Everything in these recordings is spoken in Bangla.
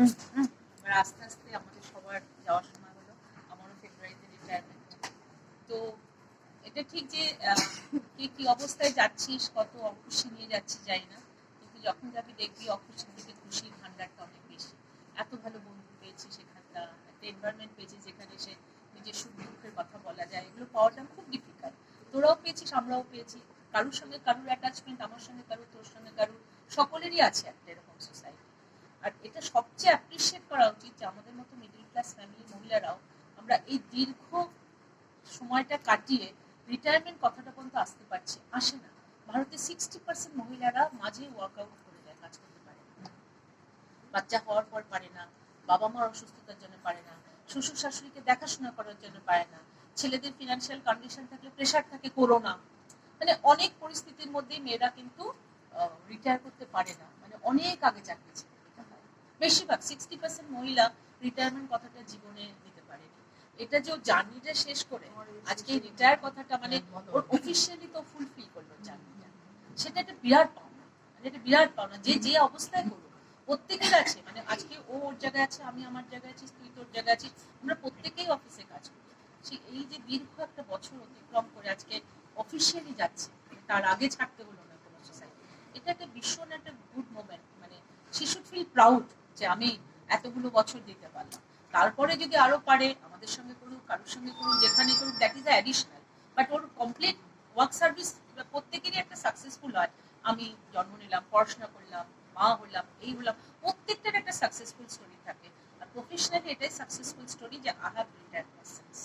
এবার আস্তে আস্তে আমাদের সবার যাওয়ার সময় হলো। আমারও ফেব্রুয়ারিতে রিটায়ারমেন্ট। তো এটা ঠিক যে কে কি অবস্থায় যাচ্ছিস, কত অখুশি নিয়ে যাচ্ছিস জানি না, কিন্তু যখন যাবি দেখবি অখুশির থেকে খুশির ভান্ডারটা অনেক বেশি। এত ভালো বন্ধু পেয়েছি সেখানটা, একটা এনভায়রনমেন্ট পেয়েছি যেখানে সে নিজের সুখ দুঃখের কথা বলা যায়, এগুলো পাওয়াটা খুব ডিফিকাল্ট। তোরাও পেয়েছিস, আমরাও পেয়েছি। কারোর সঙ্গে কারোর অ্যাটাচমেন্ট, আমার সঙ্গে কারোর, তোর সঙ্গে কারোর, সকলেরই আছে একটা এরকম সোসাইটি। আর এটা সবচেয়ে অ্যাপ্রিসিয়েট করা উচিত যে আমাদের মতো মিডল ক্লাস ফ্যামিলি মহিলারাও আমরা এই দীর্ঘ সময়টা কাটিয়ে রিটায়ারমেন্ট কথাটা পর্যন্ত আসতে পারছে, আসে না। ভারতে 60% মহিলারা মাঝে ওয়ার্কআউট করে যায়, কাজ করতে পারে না, বাচ্চা হওয়ার পর পারে না, বাবা মার অসুস্থতার জন্য পারে না, শ্বশুর শাশুড়িকে দেখাশোনা করার জন্য পারে না, ছেলেদের ফিনান্সিয়াল কন্ডিশন থাকলে প্রেশার থাকে, করোনা, মানে অনেক পরিস্থিতির মধ্যে মেয়েরা কিন্তু রিটায়ার করতে পারে না, মানে অনেক আগে চাকরি ছিল। বেশিরভাগ 60% মহিলা রিটায়ারমেন্ট কথাটা জীবনে নিতে পারেনি। এটা যে জার্নিটা শেষ করে আজকে রিটায়ার কথাটা মানে ওর অফিসিয়ালি তো ফুলফিল করলো জার্নিটা, সেটা একটা বিরাট পাওনা, মানে এটা বিরাট পাওনা। যে যে অবস্থায় করুক প্রত্যেকের আছে, মানে আজকে ও ওর জায়গায় আছে, আমি আমার জায়গায় আছি, তুই তোর জায়গায় আছিস, আমরা প্রত্যেকেই অফিসে কাজ করি। এই যে দীর্ঘ একটা বছর অতিক্রম করে আজকে অফিসিয়ালি যাচ্ছে, তার আগে ছাড়তে হলো না কোনো সোসাইটি, এটা একটা ভীষণ একটা গুড মোমেন্ট। মানে শি শুড ফিল প্রাউড যে আমি এতগুলো বছর দিতে পারলাম। তারপরে যদি আরো পারে আমাদের সঙ্গে করুক, কারোর সঙ্গে করুক, যেখানে করুক, that is additional. But or complete work service প্রত্যেকেরই একটা সাকসেসফুল হয়। আমি জন্ম নিলাম, পড়াশোনা করলাম, মা হলাম, এই হলাম, প্রত্যেকটার একটা সাকসেসফুল স্টোরি থাকে। আর প্রফেশনালি এটাই সাকসেসফুল স্টোরি যে আই হ্যাভ রিটায়ার্ড পারসনস,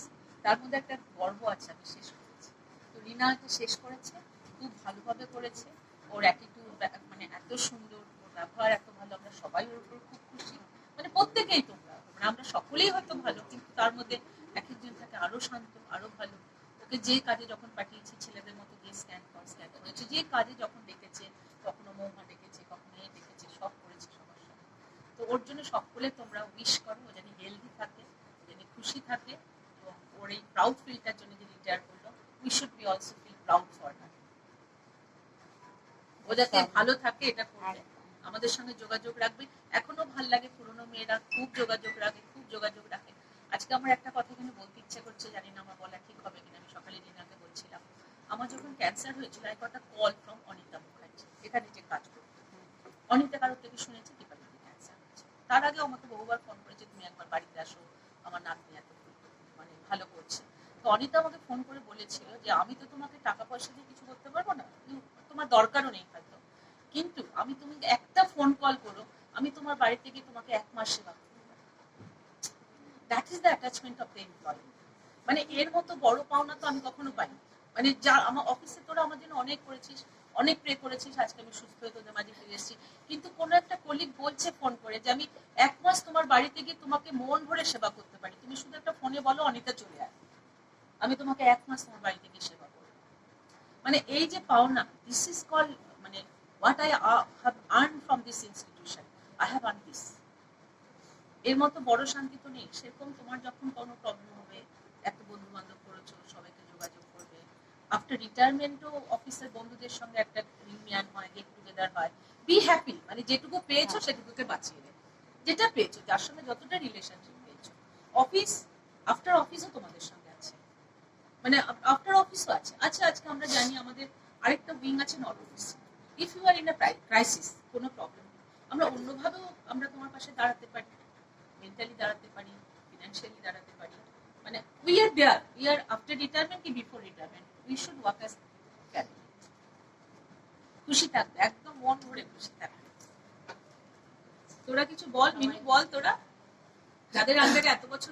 তার মধ্যে একটা গর্ব আছে আমি শেষ করেছি। তো রিনা এটা শেষ করেছে, খুব ভালোভাবে করেছে। ওর অ্যাটিটিউড মানে এত সুন্দর, ওর ব্যবহার এত ভালো, আমরা সবাই ওর উপর খুব খুশি। মানে প্রত্যেকেই, তোমরা মানে আমরা সকলেই হয়তো ভালো, কিন্তু তার মধ্যে এক একজন থাকে আরো শান্ত, আরো ভালো। ওকে যে কাজে যখন পাঠিয়েছি ছেলেদের মতো গিয়ে স্ক্যান করেছে, যে কাজে যখন ডেকেছে, কখনো মৌমা ডেকেছে, কখনো এ ডেকেছে, সব করেছে সবার সঙ্গে। তো ওর জন্য সকলে তোমরা উইশ করো, ও যেন হেলদি থাকে, ও যেন খুশি থাকে, এবং ওর এই প্রাউড ফিলটার জন্য যে রিটায়ার করলো, we should be also feel proud for her. ও যাতে ভালো থাকে এটা করবে, আমাদের সঙ্গে যোগাযোগ রাখবে। এখনো ভাল লাগে, পুরোনো মেয়েরা খুব যোগাযোগ রাখে, খুব যোগাযোগ রাখে। আজকে আমার একটা কথা কিন্তু বলতে ইচ্ছে করছে, জানি না আমার বলা ঠিক হবে কিনা। আমি সকালে রিনাকে বলছিলাম, আমার যখন ক্যান্সার হয়েছিল, এক কথা কল ফ্রম অনিতা মুখার্জি, এখানে যে কাজ করতো। অনিতা কারোর থেকে শুনেছে দীপালিতে ক্যান্সার হয়েছে। তার আগে আমাকে বহুবার ফোন করেছে, তুমি একবার বাড়িতে আসো, আমার নাতনি এত মানে ভালো করছে। তো অনিতা আমাকে ফোন করে বলেছিল যে আমি তো তোমাকে টাকা পয়সা দিয়ে কিছু করতে পারবো না, তোমার দরকারও নেই হয়তো, কিন্তু আমি তুমি একটা ফোন কল করো, আমি তোমার বাড়ি থেকে তোমাকে 1 মাস সেবা করতে পারি। That is the attachment of the employee. মানে এর মতো বড় পাওনা তো আমি কখনো পাইনি। মানে যা আমার অফিসে তোরা আমার জন্য অনেক করেছিস, অনেক প্রে করেছিস, আজকে আমি সুস্থ হয়ে তোদের মাঝে ফিরে এসেছি, কিন্তু কোনো একটা কলিগ বলছে ফোন করে যে আমি 1 মাস তোমার বাড়িতে গিয়ে তোমাকে মন ভরে সেবা করতে পারি, তুমি শুধু একটা ফোনে বলো অনিতা চলে আয়, আমি তোমাকে 1 মাস তোমার বাড়িতে গিয়ে সেবা করবো। মানে এই যে পাওনা, দিস ইজ কল, মানে what I have earned from this institution, I have earned this. এর মতো বড় শান্তি তো নেই। সেরকম তোমার যখন কোনো প্রবলেম হবে, এত বন্ধু বান্ধব করেছো, সবাইকে যোগাযোগ করবে। আফটার রিটায়ারমেন্টও অফিসের বন্ধুদের সঙ্গে একটা রিউনিয়ন হয়, গেট টুগেদার হয়। বি হ্যাপি, মানে যেটুকু পেয়েছো সেটুকুকে বাঁচিয়ে রেখো, যেটা পেয়েছো, যার সঙ্গে যতটা রিলেশনশিপ পেয়েছো। অফিস, আফটার অফিসও তোমাদের সঙ্গে আছে, মানে আফটার অফিসও আছে। আচ্ছা, আজকে আমরা জানি আমাদের আরেকটা উইং আছে not office. If you are in a crisis, কোনো প্রবলেম, আমরা অন্যভাবেও আমরা তোমার পাশে দাঁড়াতে পারি, মেন্টালি দাঁড়াতে পারি, ফিনান্সিয়ালি দাঁড়াতে পারি। মানে we are there, we are after retirement কি before retirement, we should work as family. খুশি থাকবে, একদম মন ভরে খুশি থাকবে। তোরা কিছু বল, মিনু বল, তোরা যাদের আন্ডারে এত বছর